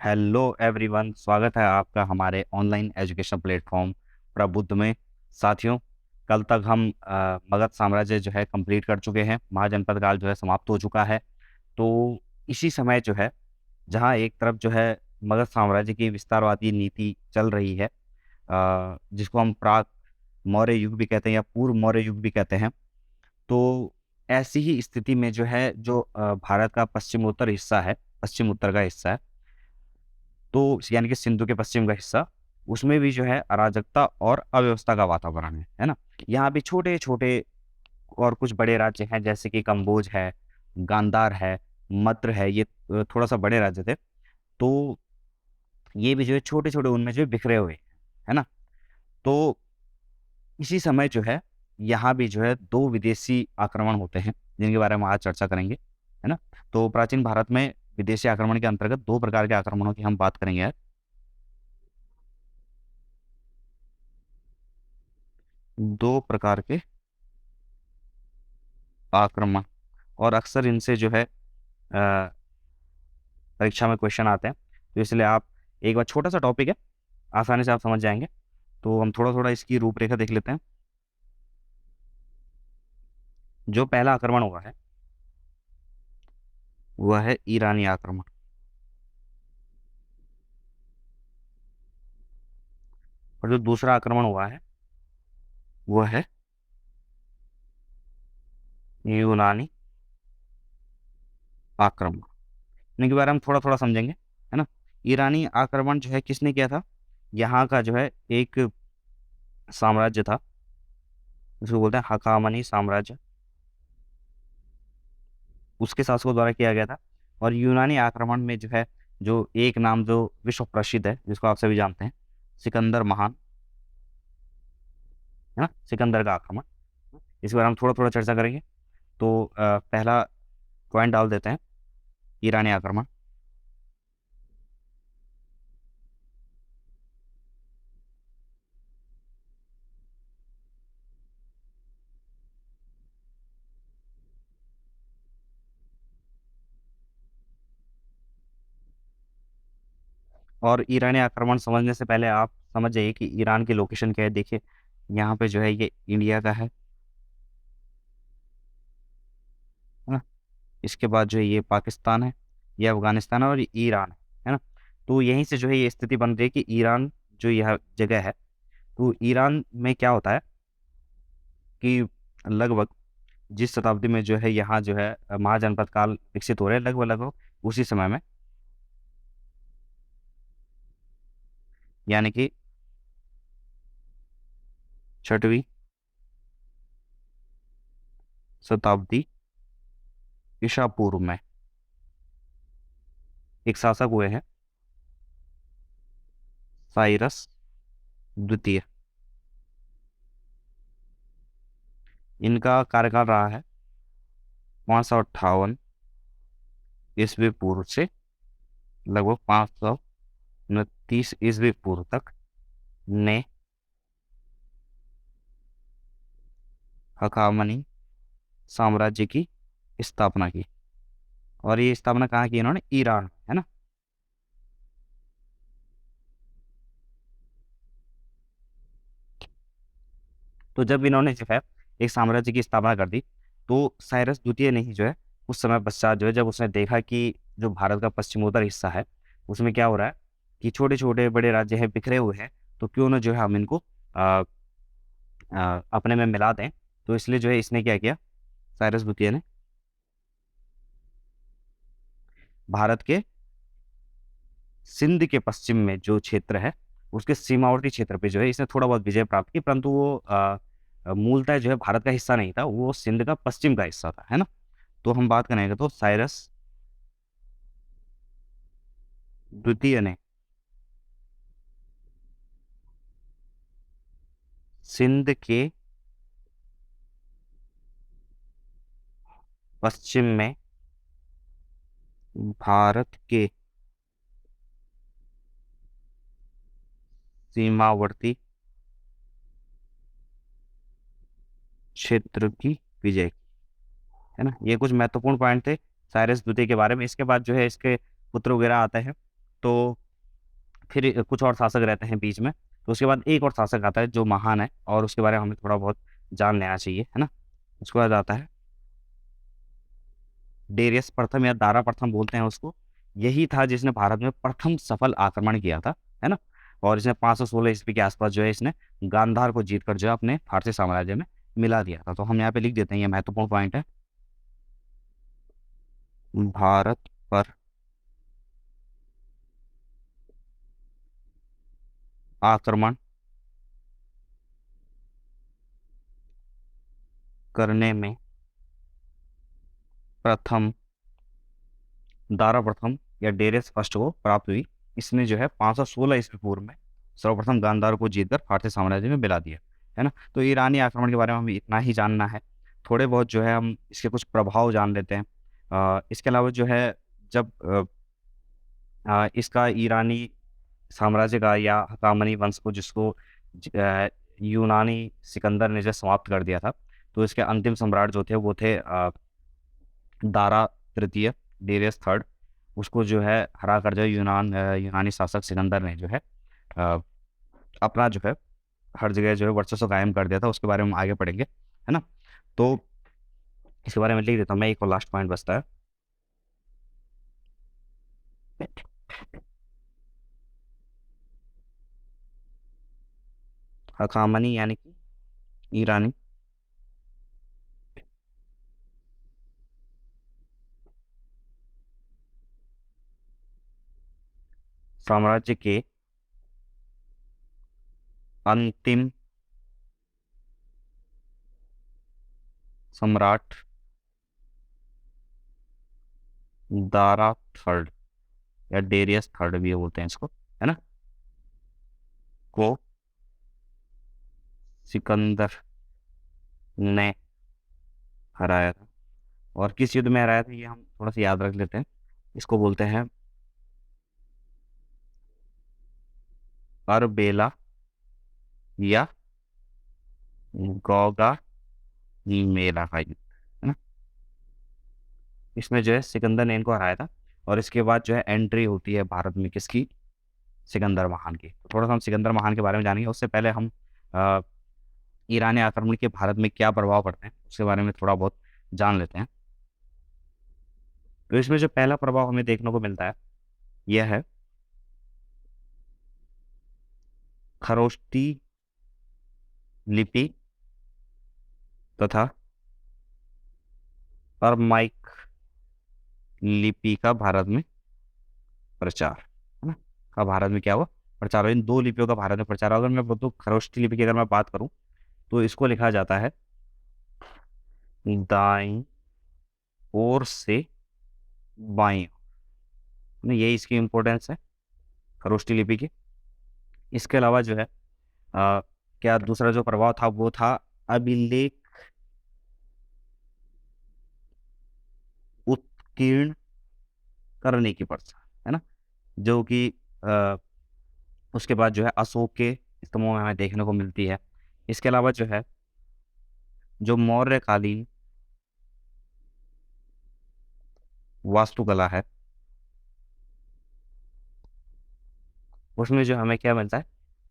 Hello everyone, स्वागत है आपका हमारे ऑनलाइन एजुकेशन प्लेटफॉर्म प्रबुद्ध में। साथियों, कल तक हम मगध साम्राज्य जो है कंप्लीट कर चुके हैं। महाजनपद काल जो है समाप्त हो चुका है। तो इसी समय जो है, जहाँ एक तरफ जो है मगध साम्राज्य की विस्तारवादी नीति चल रही है, जिसको हम प्राग मौर्य युग भी कहते हैं या पूर्व मौर्य युग भी कहते हैं। तो ऐसी ही स्थिति में जो है, जो भारत का पश्चिमोत्तर हिस्सा है, पश्चिम उत्तर का हिस्सा है, तो यानी कि सिंधु के पश्चिम का हिस्सा, उसमें भी जो है अराजकता और अव्यवस्था का वातावरण है ना। यहाँ भी छोटे छोटे और कुछ बड़े राज्य हैं, जैसे कि कंबोज है, गांधार है, मद्र है। ये थोड़ा सा बड़े राज्य थे। तो ये भी जो है छोटे छोटे, उनमें जो है बिखरे हुए हैं, है ना। तो इसी समय जो है, यहाँ भी जो है दो विदेशी आक्रमण होते हैं, जिनके बारे में आज चर्चा करेंगे, है ना। तो प्राचीन भारत में विदेशी आक्रमण के अंतर्गत दो प्रकार के आक्रमणों की हम बात करेंगे आज। दो प्रकार के आक्रमण, और अक्सर इनसे जो है परीक्षा में क्वेश्चन आते हैं। तो इसलिए आप, एक बार छोटा सा टॉपिक है, आसानी से आप समझ जाएंगे। तो हम थोड़ा थोड़ा इसकी रूपरेखा देख लेते हैं। जो पहला आक्रमण हुआ है, वह है ईरानी आक्रमण। और जो दूसरा आक्रमण हुआ है, वह है यूनानी आक्रमण। इनके बारे में थोड़ा थोड़ा समझेंगे, है ना। ईरानी आक्रमण जो है किसने किया था? यहाँ का जो है एक साम्राज्य था, जिसको बोलते हैं हखामनी साम्राज्य, उसके शासकों द्वारा किया गया था। और यूनानी आक्रमण में जो है, जो एक नाम जो विश्व प्रसिद्ध है, जिसको आप सभी जानते हैं, सिकंदर महान, है ना, सिकंदर का आक्रमण। इस बारे में हम थोड़ा थोड़ा चर्चा करेंगे। तो पहला पॉइंट डाल देते हैं, ईरानी आक्रमण। और ईरानी आक्रमण समझने से पहले आप समझ जाइए कि ईरान की लोकेशन क्या है। देखिए, यहाँ पे जो है ये इंडिया का है ना। इसके बाद जो है ये पाकिस्तान है, ये अफगानिस्तान है, और ये ईरान है ना। तो यहीं से जो है ये स्थिति बन रही है कि ईरान जो यह जगह है, तो ईरान में क्या होता है कि लगभग जिस शताब्दी में जो है यहाँ जो है महाजनपद काल विकसित हो रहे हैं, लगभग लगभग उसी समय में, यानी कि छठवीं शताब्दी ईसा पूर्व में एक शासक हुए हैं, साइरस द्वितीय। इनका कार्यकाल रहा है 558 ईस्वी पूर्व से लगभग 529 ईस्वी पूर्व तक ने हखामनी साम्राज्य की स्थापना की। और ये स्थापना कहाँ की? इन्होंने ईरान में, है ना। तो जब इन्होंने जो है एक साम्राज्य की स्थापना कर दी, तो साइरस द्वितीय ने ही जो है उस समय पश्चात जो है, जब उसने देखा कि जो भारत का पश्चिमोत्तर हिस्सा है, उसमें क्या हो रहा है कि छोटे छोटे बड़े राज्य हैं, बिखरे हुए हैं, तो क्यों ना जो है हम इनको अपने में मिला दें। तो इसलिए जो है इसने क्या किया, साइरस द्वितीय ने भारत के सिंध के पश्चिम में जो क्षेत्र है, उसके सीमावर्ती क्षेत्र पे जो है इसने थोड़ा बहुत विजय प्राप्त की, परंतु वो मूलतः जो है भारत का हिस्सा नहीं था, वो सिंध का पश्चिम का हिस्सा था, है ना। तो हम बात करेंगे, तो साइरस द्वितीय ने सिंध के पश्चिम में भारत के सीमावर्ती क्षेत्र की विजय की, है ना। ये कुछ महत्वपूर्ण पॉइंट थे साइरस द्वितीय के बारे में। इसके बाद जो है इसके पुत्र वगैरह आते हैं। तो फिर कुछ और शासक रहते हैं बीच में, तो उसके बाद एक और शासक आता है जो महान है और उसके बारे में हमें थोड़ा बहुत जान लेना चाहिए, है ना? उसके बाद आता है डेरियस प्रथम या दारा प्रथम बोलते हैं उसको। यही था जिसने भारत में प्रथम सफल आक्रमण किया था, है ना? और इसने 516 ईस्वी के आसपास जो है इसने गांधार को जीतकर जो है अपने फारसी साम्राज्य में मिला दिया था। तो हम यहाँ पे लिख देते हैं, ये महत्वपूर्ण पॉइंट है। भारत पर आक्रमण करने में प्रथम दारा प्रथम या डेरियस फर्स्ट को प्राप्त हुई। इसने जो है 516 ईस्वी पूर्व में सर्वप्रथम गांधार को जीतकर फारसी साम्राज्य में मिला दिया, है ना? तो ईरानी आक्रमण के बारे में हमें इतना ही जानना है। थोड़े बहुत जो है हम इसके कुछ प्रभाव जान लेते हैं। इसके अलावा जो है जब इसका ईरानी साम्राज्य का या हकामनी वंश को जिसको यूनानी सिकंदर ने जो समाप्त कर दिया था, तो इसके अंतिम सम्राट जो थे वो थे दारा तृतीय, डेरियस थर्ड। उसको जो है हरा कर जो है यूनानी शासक सिकंदर ने जो है अ, अपना जो है हर जगह जो है वर्चस्व कायम कर दिया था। उसके बारे में हम आगे पढ़ेंगे, है ना? तो इसके बारे में लिख देता हूँ मैं, एक और लास्ट पॉइंट बचता है। हकामनी यानी कि ईरानी साम्राज्य के अंतिम सम्राट दारा थर्ड या डेरियस थर्ड भी बोलते हैं इसको, है ना, को सिकंदर ने हराया था। और किस युद्ध में हराया था ये हम थोड़ा सा याद रख लेते हैं। इसको बोलते हैं अरबेला या गौगा मेला का युद्ध, है ना? इसमें जो है सिकंदर ने इनको हराया था। और इसके बाद जो है एंट्री होती है भारत में किसकी? सिकंदर महान की। तो थोड़ा सा हम सिकंदर महान के बारे में जानेंगे। उससे पहले हम अ, ईरानी आक्रमण के भारत में क्या प्रभाव पड़ते हैं उसके बारे में थोड़ा बहुत जान लेते हैं। तो इसमें जो पहला प्रभाव हमें देखने को मिलता है यह है खरोष्टी लिपि तथा अरमाइक लिपि का भारत में प्रचार, है ना? का भारत में क्या हुआ? प्रचार हुआ। इन दो लिपियों का भारत में प्रचार हुआ। अगर मैं बोलूँ खरोष्टी लिपि की अगर मैं बात करूँ तो इसको लिखा जाता है दाईं ओर से बाईं ओर। यही इसकी इम्पोर्टेंस है खरोष्टी लिपि की। इसके अलावा जो है क्या दूसरा जो प्रभाव था वो था अभिलेख उत्कीर्ण करने की प्रथा, है ना, जो कि अ, उसके बाद जो है अशोक के स्तंभों में हमें देखने को मिलती है। इसके अलावा जो है जो मौर्यकालीन वास्तुकला है उसमें जो हमें क्या मिलता है?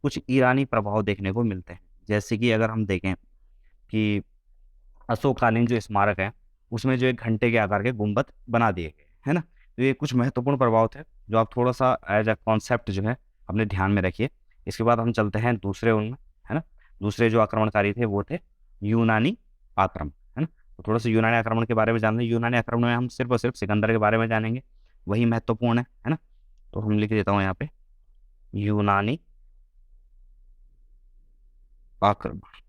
कुछ ईरानी प्रभाव देखने को मिलते हैं। जैसे कि अगर हम देखें कि अशोककालीन जो स्मारक है उसमें जो एक घंटे के आकार के गुंबद बना दिए गए, है ना? तो ये कुछ महत्वपूर्ण प्रभाव थे जो आप थोड़ा सा एज अ कॉन्सेप्ट जो है अपने ध्यान में रखिए। इसके बाद हम चलते हैं दूसरे उनमें, है ना? दूसरे जो आक्रमणकारी थे वो थे यूनानी आक्रमण, है ना? तो थोड़ा सा यूनानी आक्रमण के बारे में जानते हैं। यूनानी आक्रमण में हम सिर्फ और सिर्फ सिकंदर के बारे में जानेंगे, वही महत्वपूर्ण है ना? तो हम लिख देता हूँ यहाँ पे यूनानी आक्रमण।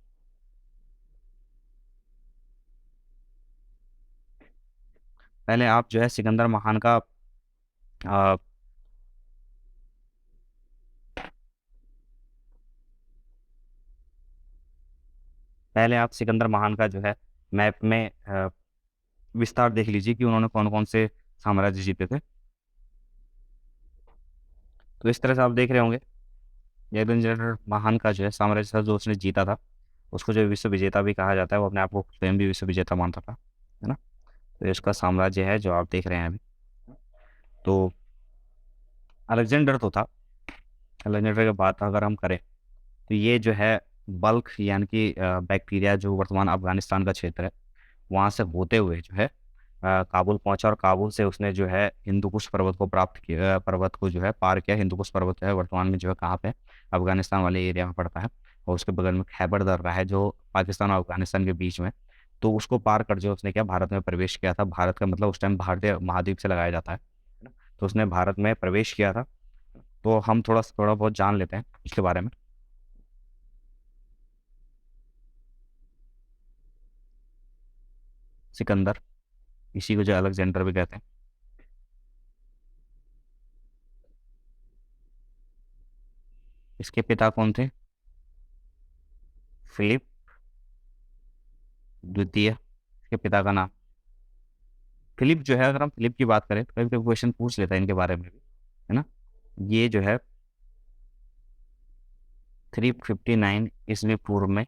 पहले आप जो है सिकंदर महान का अ, पहले आप सिकंदर महान का जो है मैप में विस्तार देख लीजिए कि उन्होंने कौन कौन से साम्राज्य जीते थे। तो इस तरह से आप देख रहे होंगे यजुवेंद्र महान का जो है साम्राज्य था जो उसने जीता था, उसको जो विश्व विजेता भी कहा जाता है, वो अपने आप को स्वयं भी विश्व विजेता मानता था, है ना? तो इसका साम्राज्य है जो आप देख रहे हैं अभी। तो अलेक्जेंडर तो था। अलेक्जेंडर के बाद अगर हम करें तो ये जो है बल्क यानी कि बैक्टीरिया जो वर्तमान अफगानिस्तान का क्षेत्र है वहाँ से होते हुए जो है काबुल पहुंचा, और काबुल से उसने जो है हिंदू कुश पर्वत को प्राप्त किया, पर्वत को जो है पार किया। हिंदू कुश पर्वत जो है वर्तमान में जो है कहाँ पे, अफगानिस्तान वाले एरिया में पड़ता है, और उसके बगल में खैबर दर्रा है जो पाकिस्तान और अफगानिस्तान के बीच में। तो उसको पार कर जो उसने क्या भारत में प्रवेश किया था। भारत का मतलब उस टाइम भारतीय महाद्वीप से लगाया जाता है ना? तो उसने भारत में प्रवेश किया था। तो हम थोड़ा थोड़ा बहुत जान लेते हैं उसके बारे में। सिकंदर, इसी को जो अलेक्जेंडर भी कहते हैं। इसके पिता कौन थे? फिलिप द्वितीय, इसके पिता का नाम। फिलिप जो है, अगर हम फिलिप की बात करें तो कभी कभी क्वेश्चन पूछ लेता है इनके बारे में भी, है ना। ये जो है 359 ईस्वी पूर्व में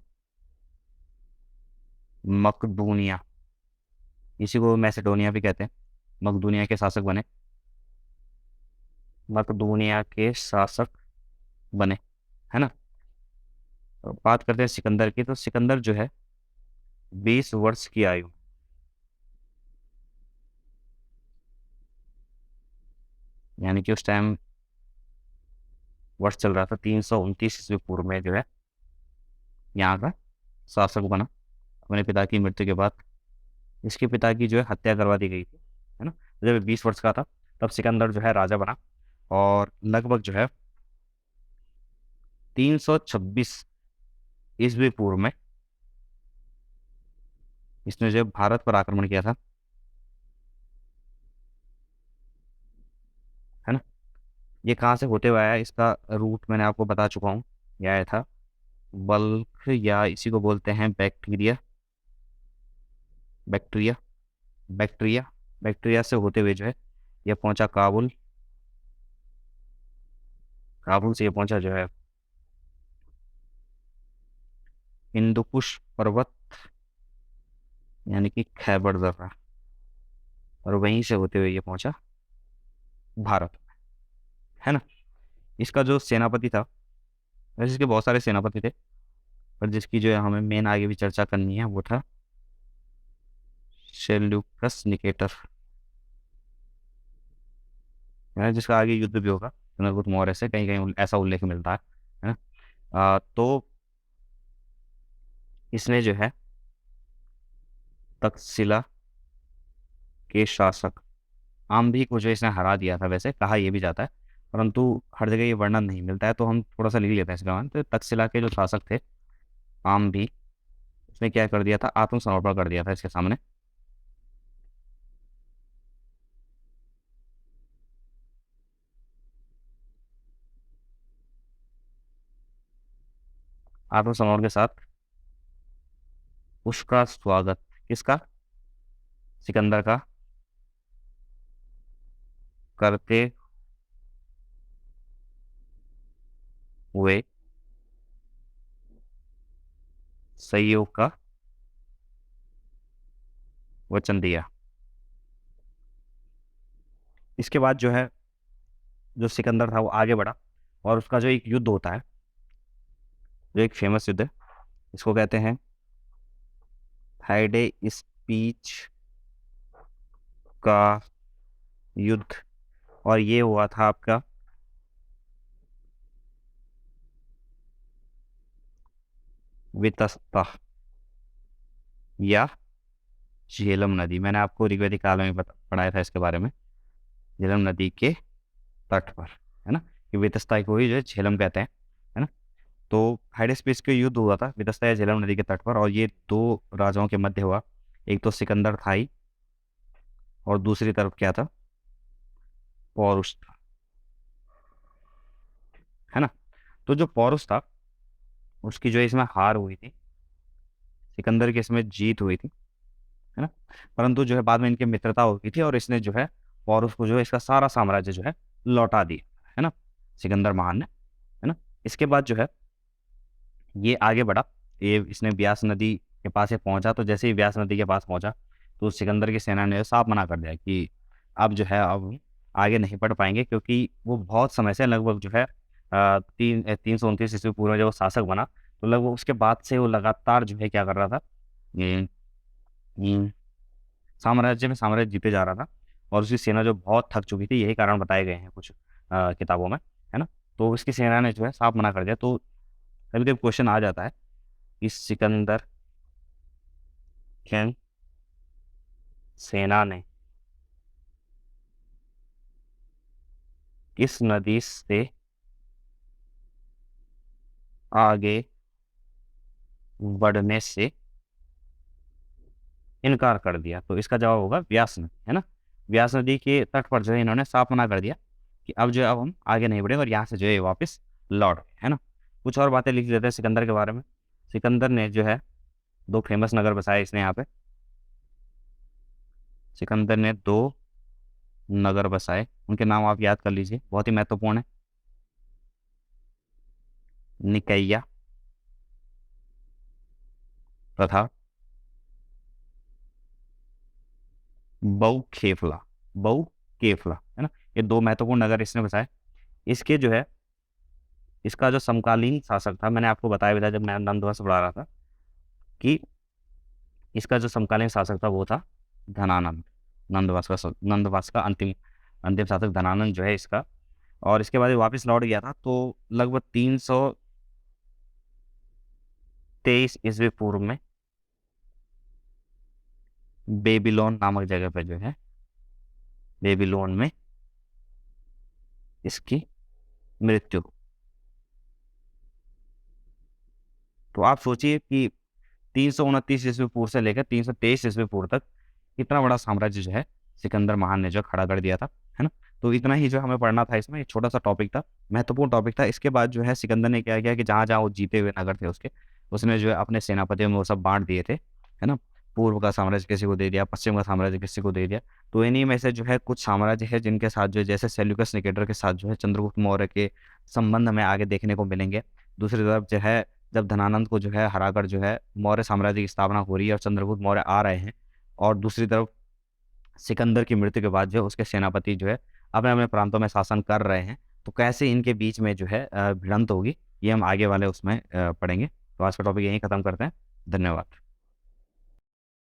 मकदूनिया, इसी को मैसेडोनिया भी कहते हैं, मकदूनिया के शासक बने। मकदूनिया के शासक बने, है ना। तो बात करते हैं सिकंदर की, तो सिकंदर जो है 20 वर्ष की आयु, यानी कि उस टाइम वर्ष चल रहा था 329 ईस्वी पूर्व में जो है यहाँ का शासक बना अपने पिता की मृत्यु के बाद। इसके पिता की जो है हत्या करवा दी गई थी, है ना। जब 20 वर्ष का था तब सिकंदर जो है राजा बना, और लगभग जो है 326 ईस्वी पूर्व में इसने जो है भारत पर आक्रमण किया था, है ना। ये कहाँ से होते हुए आया, इसका रूट मैंने आपको बता चुका हूँ। यह आया था बल्क, या इसी को बोलते हैं बैक्टीरिया, बैक्टीरिया, बैक्टीरिया, बैक्टीरिया से होते हुए जो है ये पहुंचा काबुल। काबुल से ये पहुंचा जो है हिंदू कुश पर्वत, यानी कि खैबर दर्रा, और वहीं से होते हुए ये पहुंचा भारत, है ना। इसका जो सेनापति था, वैसे इसके बहुत सारे सेनापति थे, पर जिसकी जो है हमें मेन आगे भी चर्चा करनी है वो था सेल्यूकस निकेटर, है ना, जिसका आगे युद्ध भी होगा चंद्रगुप्त मौर्य से, कहीं कहीं ऐसा उल्लेख मिलता है ना। तो इसने जो है तक्षशिला के शासक आम्भी को जो इसने हरा दिया था, वैसे कहा यह भी जाता है, परंतु हर जगह ये वर्णन नहीं मिलता है, तो हम थोड़ा सा लिख लेते हैं इसका मान। तो तक्षशिला के जो शासक थे आम्भी, उसने क्या कर दिया था, आत्मसमर्पण कर दिया था इसके सामने। आत्मसमर्पण के साथ उसका स्वागत, किसका, सिकंदर का, करते हुए सहयोग का वचन दिया। इसके बाद जो है जो सिकंदर था वो आगे बढ़ा, और उसका जो एक युद्ध होता है, जो एक फेमस युद्ध है, इसको कहते हैं थाइडे स्पीच का युद्ध, और ये हुआ था आपका वितस्ता या झेलम नदी। मैंने आपको ऋग्वेदिक काल में पढ़ाया था इसके बारे में, झेलम नदी के तट पर, है ना। कि वितस्ता को ही जो है झेलम कहते हैं, है ना। तो हाइडेस्पेस के युद्ध हुआ था वितस्ता या झेलम नदी के तट पर, और ये दो राजाओं के मध्य हुआ। एक तो सिकंदर था ही, और दूसरी तरफ क्या था, पौरुष था, है ना। तो जो पौरुष था उसकी जो है इसमें हार हुई थी, सिकंदर की इसमें जीत हुई थी, है ना। परंतु जो है बाद में इनकी मित्रता हो गई थी, और इसने जो है पौरुष को जो है इसका सारा साम्राज्य जो है लौटा दिया, है ना, सिकंदर महान ने, है ना। इसके बाद जो है ये आगे बढ़ा, ये इसने ब्यास नदी के पास ये पहुंचा। तो जैसे ही ब्यास नदी के पास पहुंचा तो सिकंदर की सेना ने साफ मना कर दिया कि अब जो है अब आगे नहीं बढ़ पाएंगे, क्योंकि वो बहुत समय से लगभग जो है 329 ईस्वी पूर्व में जब वो शासक बना, तो लगभग उसके बाद से वो लगातार जो है क्या कर रहा था, ये, ये साम्राज्य में साम्राज्य जीते जा रहा था, और उसकी सेना जो बहुत थक चुकी थी, यही कारण बताए गए हैं कुछ किताबों में, है ना। तो उसकी सेना ने जो है साफ मना कर दिया। तो कभी कभी क्वेश्चन आ जाता है कि सिकंदर की सेना ने किस नदी से आगे बढ़ने से इनकार कर दिया? तो इसका जवाब होगा व्यास नदी, है ना। व्यास नदी के तट पर जो है इन्होंने साफ मना कर दिया कि अब जो है अब हम आगे नहीं बढ़े, और यहाँ से जो है वापस लौट गए, है ना। कुछ और बातें लिख लेते हैं सिकंदर के बारे में। सिकंदर ने जो है दो फेमस नगर बसाए इसने यहाँ पे। सिकंदर ने दो नगर बसाए, उनके नाम आप याद कर लीजिए, बहुत ही महत्वपूर्ण है। निकैया तथा बहुखेफला, बहुकेफला, है ना। ये दो महत्वपूर्ण नगर इसने बसाए। इसके जो है इसका जो समकालीन शासक था, मैंने आपको बताया भी था जब मैं नंदवंश पढ़ा रहा था, कि इसका जो समकालीन शासक था वो था धनानंद। नंदवास का अंतिम अंतिम शासक धनानंद जो है इसका। और इसके बाद ये वापस लौट गया था, तो लगभग 323 ईस्वी पूर्व में बेबीलोन नामक जगह पे जो है, बेबीलोन में इसकी मृत्यु। तो आप सोचिए कि 329 ईस्वी पूर्व से लेकर 323 ईस्वी पूर्व तक इतना बड़ा साम्राज्य जो है सिकंदर महान ने जो खड़ा कर दिया था, है ना। तो इतना ही जो हमें पढ़ना था इसमें, एक छोटा सा टॉपिक था, महत्वपूर्ण टॉपिक था। इसके बाद जो है सिकंदर ने क्या किया कि जहाँ जहाँ वो जीते हुए नगर थे उसके, उसने जो है अपने सेनापतियों में वो सब बांट दिए थे, है ना। पूर्व का साम्राज्य किसी को दे दिया, पश्चिम का साम्राज्य किसी को दे दिया। तो इन्हीं में से जो है कुछ साम्राज्य है जिनके साथ जो है, जैसे सेल्यूकस निकेटर के साथ जो है चंद्रगुप्त मौर्य के संबंध में आगे देखने को मिलेंगे। दूसरी तरफ जो है जब धनानंद को जो है हराकर जो है मौर्य साम्राज्य की स्थापना हो रही है और चंद्रगुप्त मौर्य आ रहे हैं, और दूसरी तरफ सिकंदर की मृत्यु के बाद जो है उसके सेनापति जो है अपने अपने प्रांतों में शासन कर रहे हैं, तो कैसे इनके बीच में जो है भिड़ंत होगी, ये हम आगे वाले उसमें पढ़ेंगे। तो आज का टॉपिक यहीं खत्म करते हैं। धन्यवाद।